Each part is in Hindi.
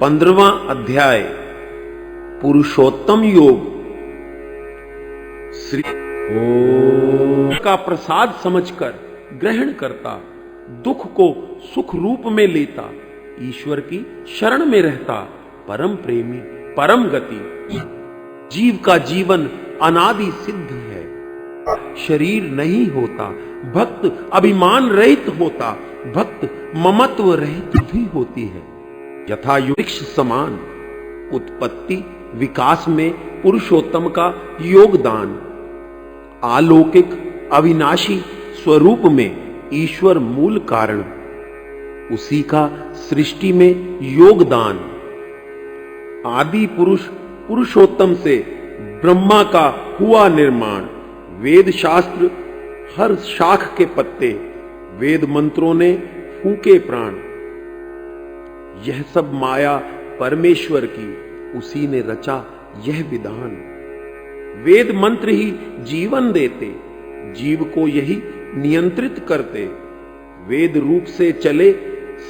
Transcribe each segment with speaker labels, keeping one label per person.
Speaker 1: पंद्रवां अध्याय पुरुषोत्तम योग। श्री ओम का प्रसाद समझकर ग्रहण करता, दुख को सुख रूप में लेता, ईश्वर की शरण में रहता, परम प्रेमी परम गति। जीव का जीवन अनादि सिद्ध है, शरीर नहीं होता, भक्त अभिमान रहित होता, भक्त ममत्व रहित भी होती है। यथा वृक्ष समान उत्पत्ति विकास में पुरुषोत्तम का योगदान, अलौकिक अविनाशी स्वरूप में ईश्वर मूल कारण, उसी का सृष्टि में योगदान। आदि पुरुष पुरुषोत्तम से ब्रह्मा का हुआ निर्माण। वेद शास्त्र हर शाख के पत्ते, वेद मंत्रों ने फूके प्राण। यह सब माया परमेश्वर की, उसी ने रचा यह विधान। वेद मंत्र ही जीवन देते, जीव को यही नियंत्रित करते। वेद रूप से चले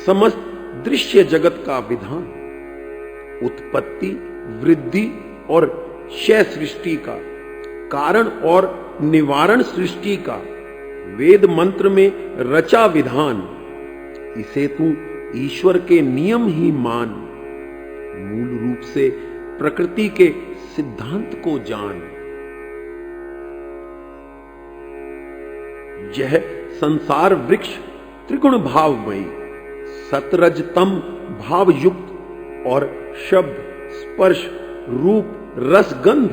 Speaker 1: समस्त दृश्य जगत का विधान। उत्पत्ति वृद्धि और क्षय सृष्टि का, कारण और निवारण सृष्टि का वेद मंत्र में रचा विधान। इसे तू ईश्वर के नियम ही मान, मूल रूप से प्रकृति के सिद्धांत को जान। यह संसार वृक्ष त्रिगुण भावमयी, सतरज तम भाव युक्त और शब्द स्पर्श रूप रस गंध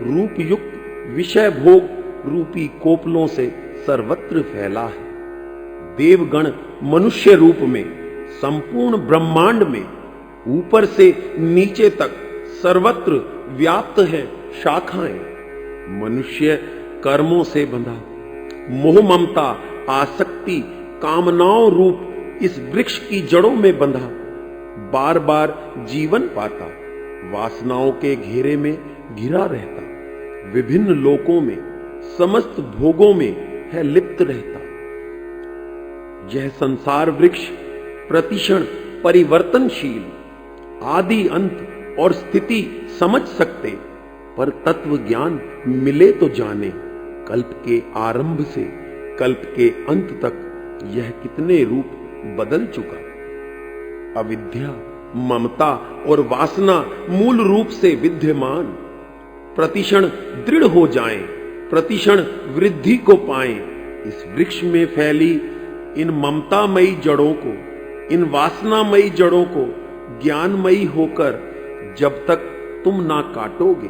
Speaker 1: रूप युक्त विषय भोग रूपी कोपलों से सर्वत्र फैला है। देवगण मनुष्य रूप में, संपूर्ण ब्रह्मांड में, ऊपर से नीचे तक सर्वत्र व्याप्त है शाखाएं। मनुष्य कर्मों से बंधा, मोह ममता आसक्ति कामनाओं रूप इस वृक्ष की जड़ों में बंधा, बार बार जीवन पाता, वासनाओं के घेरे में घिरा रहता, विभिन्न लोकों में समस्त भोगों में है लिप्त रहता। यह संसार वृक्ष प्रतिक्षण परिवर्तनशील, आदि अंत और स्थिति समझ सकते, पर तत्व ज्ञान मिले तो जाने। कल्प के आरंभ से कल्प के अंत तक यह कितने रूप बदल चुका। अविद्या ममता और वासना मूल रूप से विद्यमान, प्रतिक्षण दृढ़ हो जाएं, प्रतिक्षण वृद्धि को पाएं। इस वृक्ष में फैली इन ममतामयी जड़ों को, इन वासनामयी जड़ों को ज्ञानमयी होकर जब तक तुम ना काटोगे,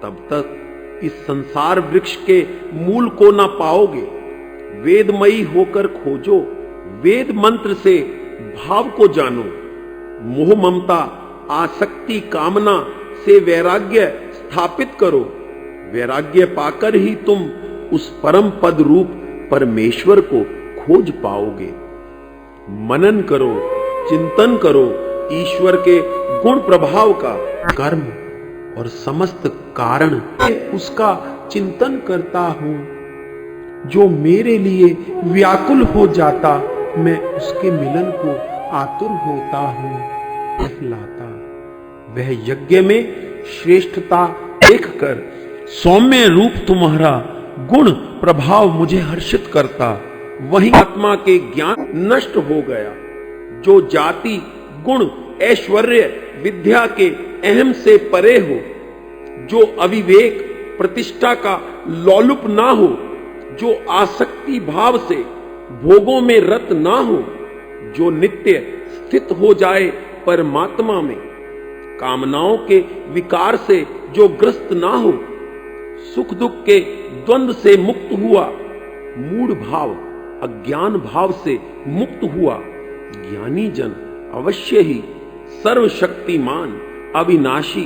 Speaker 1: तब तक इस संसार वृक्ष के मूल को ना पाओगे। वेदमयी होकर खोजो, वेद मंत्र से भाव को जानो। मोह ममता आसक्ति कामना से वैराग्य स्थापित करो। वैराग्य पाकर ही तुम उस परम पद रूप परमेश्वर को खोज पाओगे। मनन करो, चिंतन करो ईश्वर के गुण प्रभाव का। कर्म और समस्त कारण उसका चिंतन करता हूं। जो मेरे लिए व्याकुल हो जाता, मैं उसके मिलन को आतुर होता हूं। कहलाता वह यज्ञ में श्रेष्ठता देखकर सौम्य रूप तुम्हारा गुण प्रभाव मुझे हर्षित करता। वही आत्मा के ज्ञान नष्ट हो गया। जो जाति गुण ऐश्वर्य विद्या के अहम से परे हो, जो अविवेक प्रतिष्ठा का लोलुप ना हो, जो आसक्ति भाव से भोगों में रत ना हो, जो नित्य स्थित हो जाए परमात्मा में, कामनाओं के विकार से जो ग्रस्त ना हो, सुख दुख के द्वंद्व से मुक्त हुआ, मूढ़ भाव अज्ञान भाव से मुक्त हुआ, ज्ञानी जन अवश्य ही सर्वशक्तिमान अविनाशी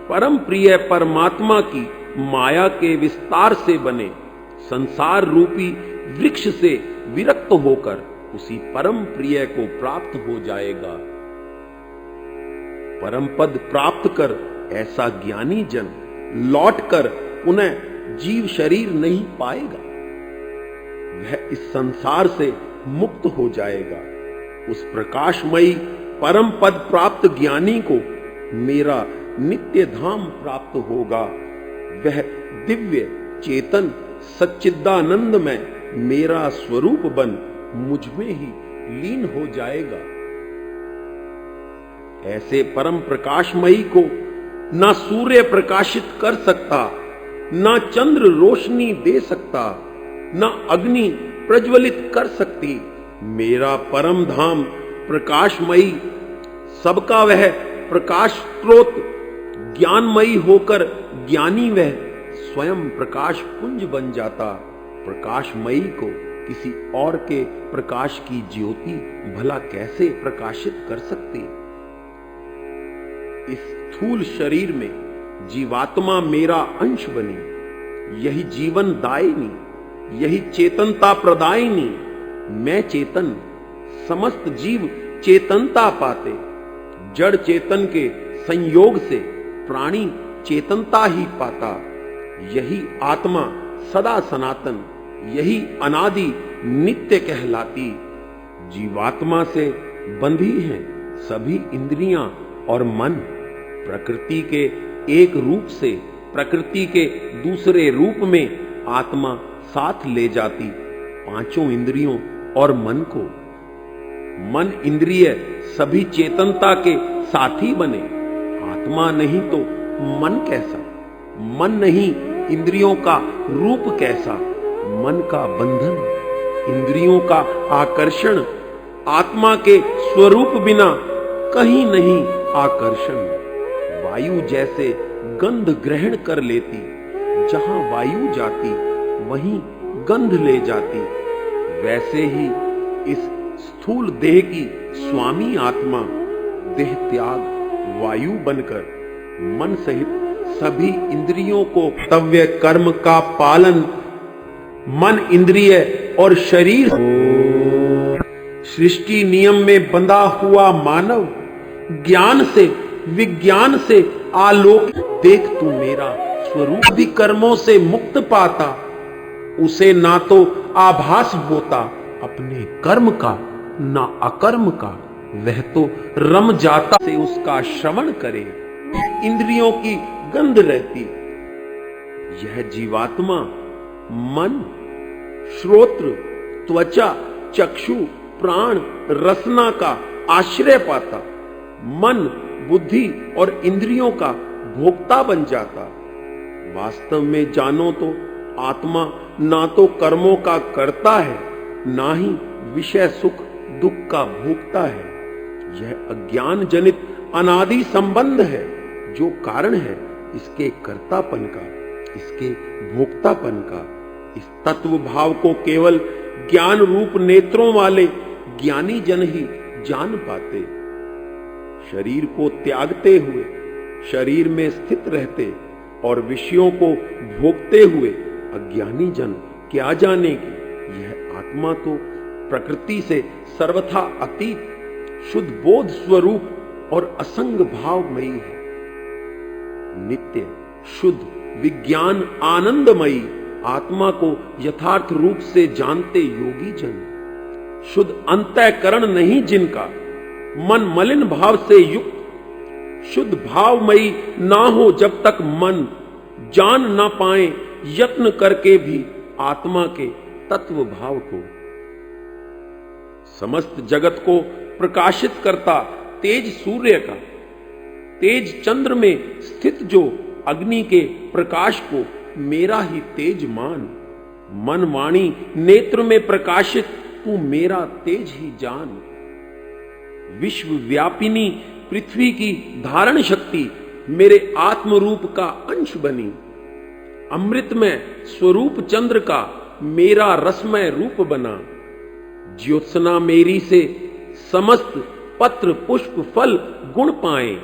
Speaker 1: परम प्रिय परमात्मा की माया के विस्तार से बने संसार रूपी वृक्ष से विरक्त होकर उसी परम प्रिय को प्राप्त हो जाएगा। परम पद प्राप्त कर ऐसा ज्ञानी जन लौटकर पुनः जीव शरीर नहीं पाएगा, वह इस संसार से मुक्त हो जाएगा। उस प्रकाशमयी परम पद प्राप्त ज्ञानी को मेरा नित्य धाम प्राप्त होगा। वह दिव्य चेतन सच्चिदानंद में मेरा स्वरूप बन मुझ में ही लीन हो जाएगा। ऐसे परम प्रकाशमयी को ना सूर्य प्रकाशित कर सकता, ना चंद्र रोशनी दे सकता, ना अग्नि प्रज्वलित कर सकती। मेरा परम धाम प्रकाशमयी, सबका वह प्रकाश स्रोत ज्ञानमयी होकर ज्ञानी वह स्वयं प्रकाश पुंज बन जाता। प्रकाशमयी को किसी और के प्रकाश की ज्योति भला कैसे प्रकाशित कर सकती। इस स्थूल शरीर में जीवात्मा मेरा अंश बनी, यही जीवन दायिनी, यही चेतनता प्रदायिनी। मैं चेतन, समस्त जीव चेतनता पाते। जड़ चेतन के संयोग से प्राणी चेतनता ही पाता। यही आत्मा सदा सनातन, यही अनादि नित्य कहलाती। जीवात्मा से बंधी हैं सभी इंद्रियां और मन। प्रकृति के एक रूप से प्रकृति के दूसरे रूप में आत्मा साथ ले जाती पांचों इंद्रियों और मन को। मन इंद्रिय सभी चेतनता के साथी बने। आत्मा नहीं तो मन कैसा, मन नहीं इंद्रियों का रूप कैसा। मन का बंधन, इंद्रियों का आकर्षण, आत्मा के स्वरूप बिना कहीं नहीं आकर्षण। वायु जैसे गंध ग्रहण कर लेती, जहां वायु जाती वहीं गंध ले जाती, वैसे ही इस स्थूल देह की स्वामी आत्मा देह त्याग वायु बनकर मन सहित सभी इंद्रियों को कर्तव्य कर्म का पालन मन, इंद्रिय और शरीर सृष्टि नियम में बंधा हुआ मानव ज्ञान से विज्ञान से आलोक देख तू मेरा स्वरूप भी कर्मों से मुक्त पाता। उसे ना तो आभास होता अपने कर्म का ना अकर्म का, वह तो रम जाता से उसका श्रवण करे इंद्रियों की गंध रहती। यह जीवात्मा मन, श्रोत्र, त्वचा, चक्षु, प्राण, रसना का आश्रय पाता। मन, बुद्धि और इंद्रियों का भोक्ता बन जाता। वास्तव में जानो तो आत्मा ना तो कर्मों का करता है, ना ही विषय सुख दुख का भोगता है। यह अज्ञान जनित अनादि संबंध है जो कारण है इसके कर्तापन का, इसके भोक्तापन का। इस तत्व भाव को केवल ज्ञान रूप नेत्रों वाले ज्ञानी जन ही जान पाते। शरीर को त्यागते हुए, शरीर में स्थित रहते और विषयों को भोगते हुए अज्ञानी जन क्या जाने कि यह आत्मा तो प्रकृति से सर्वथा अतीत शुद्ध बोध स्वरूप और असंग भावमयी है। नित्य शुद्ध विज्ञान आनंदमयी आत्मा को यथार्थ रूप से जानते योगी जन, शुद्ध अंतःकरण नहीं जिनका, मन मलिन भाव से युक्त, शुद्ध भावमयी ना हो जब तक मन जान ना पाए यत्न करके भी आत्मा के तत्व भाव को। समस्त जगत को प्रकाशित करता तेज सूर्य का, तेज चंद्र में स्थित जो अग्नि के प्रकाश को मेरा ही तेज मान। मन वाणी नेत्र में प्रकाशित तू मेरा तेज ही जान। विश्व व्यापिनी पृथ्वी की धारण शक्ति मेरे आत्म रूप का अंश बनी। अमृतमय स्वरूप चंद्र का मेरा रसमय रूप बना। ज्योत्सना मेरी से समस्त पत्र पुष्प फल गुण पाए।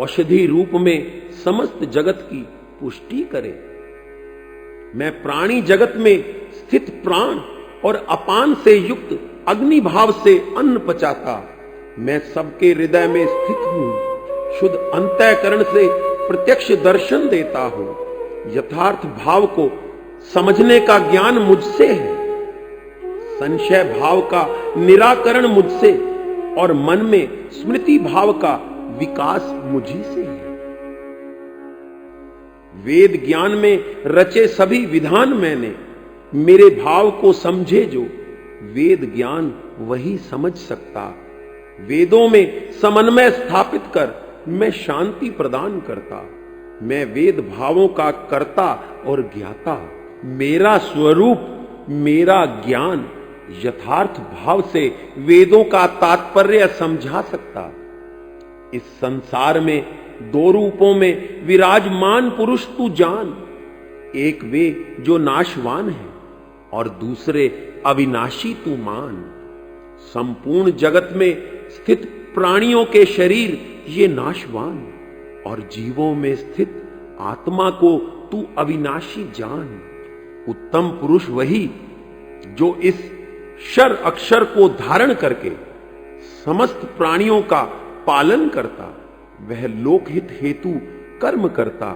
Speaker 1: औषधि रूप में समस्त जगत की पुष्टि करे। मैं प्राणी जगत में स्थित प्राण और अपान से युक्त अग्नि भाव से अन्न पचाता। मैं सबके हृदय में स्थित हूं। शुद्ध अंतःकरण से प्रत्यक्ष दर्शन देता हूं। यथार्थ भाव को समझने का ज्ञान मुझसे है। संशय भाव का निराकरण मुझसे और मन में स्मृति भाव का विकास मुझी से है। वेद ज्ञान में रचे सभी विधान मैंने। मेरे भाव को समझे जो वेद ज्ञान वही समझ सकता। वेदों में समन्वय स्थापित कर मैं शांति प्रदान करता। मैं वेद भावों का कर्ता और ज्ञाता। मेरा स्वरूप मेरा ज्ञान यथार्थ भाव से वेदों का तात्पर्य समझा सकता। इस संसार में दो रूपों में विराजमान पुरुष तू जान। एक वे जो नाशवान है और दूसरे अविनाशी तू मान। संपूर्ण जगत में स्थित प्राणियों के शरीर ये नाशवान और जीवों में स्थित आत्मा को तू अविनाशी जान। उत्तम पुरुष वही जो इस क्षर अक्षर को धारण करके समस्त प्राणियों का पालन करता। वह लोकहित हेतु कर्म करता।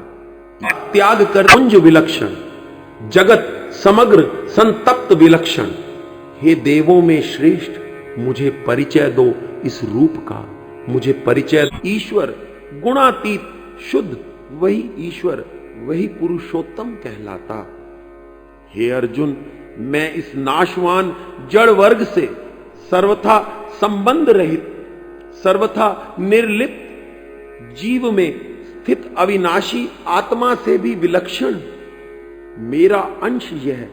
Speaker 1: त्याग कर पुंज विलक्षण जगत समग्र संतप्त विलक्षण। हे देवों में श्रेष्ठ मुझे परिचय दो इस रूप का। मुझे परिचय ईश्वर गुणातीत शुद्ध वही ईश्वर वही पुरुषोत्तम कहलाता। हे अर्जुन मैं इस नाशवान जड़ वर्ग से सर्वथा संबंध रहित सर्वथा निर्लिप्त जीव में स्थित अविनाशी आत्मा से भी विलक्षण। मेरा अंश यह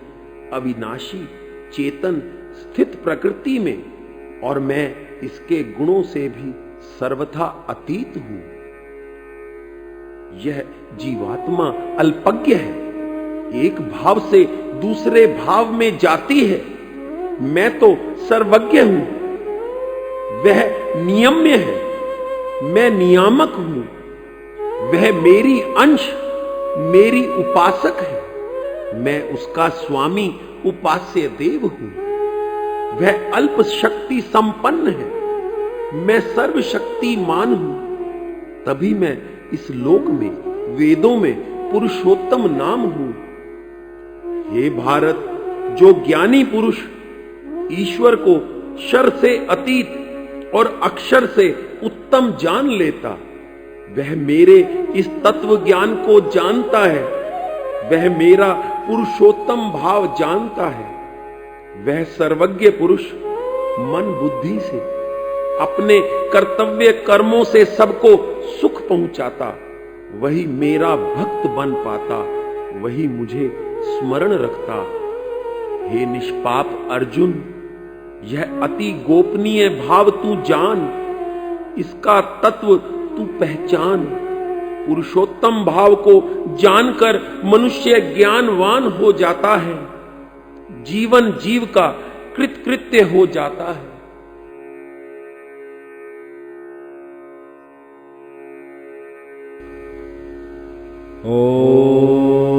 Speaker 1: अविनाशी चेतन स्थित प्रकृति में और मैं इसके गुणों से भी सर्वथा अतीत हूं। यह जीवात्मा अल्पज्ञ है। एक भाव से दूसरे भाव में जाती है। मैं तो सर्वज्ञ हूं। वह नियम्य है। मैं नियामक हूं। वह मेरी अंश मेरी उपासक है। मैं उसका स्वामी उपास्य देव हूं। वह अल्प शक्ति संपन्न है। मैं सर्वशक्तिमान हूं। तभी मैं इस लोक में वेदों में पुरुषोत्तम नाम हूं। हे भारत जो ज्ञानी पुरुष ईश्वर को क्षर से अतीत और अक्षर से उत्तम जान लेता वह मेरे इस तत्व ज्ञान को जानता है। वह मेरा पुरुषोत्तम भाव जानता है। वह सर्वज्ञ पुरुष मन बुद्धि से अपने कर्तव्य कर्मों से सबको सुख पहुंचाता। वही मेरा भक्त बन पाता। वही मुझे स्मरण रखता। हे निष्पाप अर्जुन यह अति गोपनीय भाव तू जान। इसका तत्व तू पहचान। पुरुषोत्तम भाव को जानकर मनुष्य ज्ञानवान हो जाता है। जीवन जीव का कृतकृत्य हो जाता है।
Speaker 2: ओ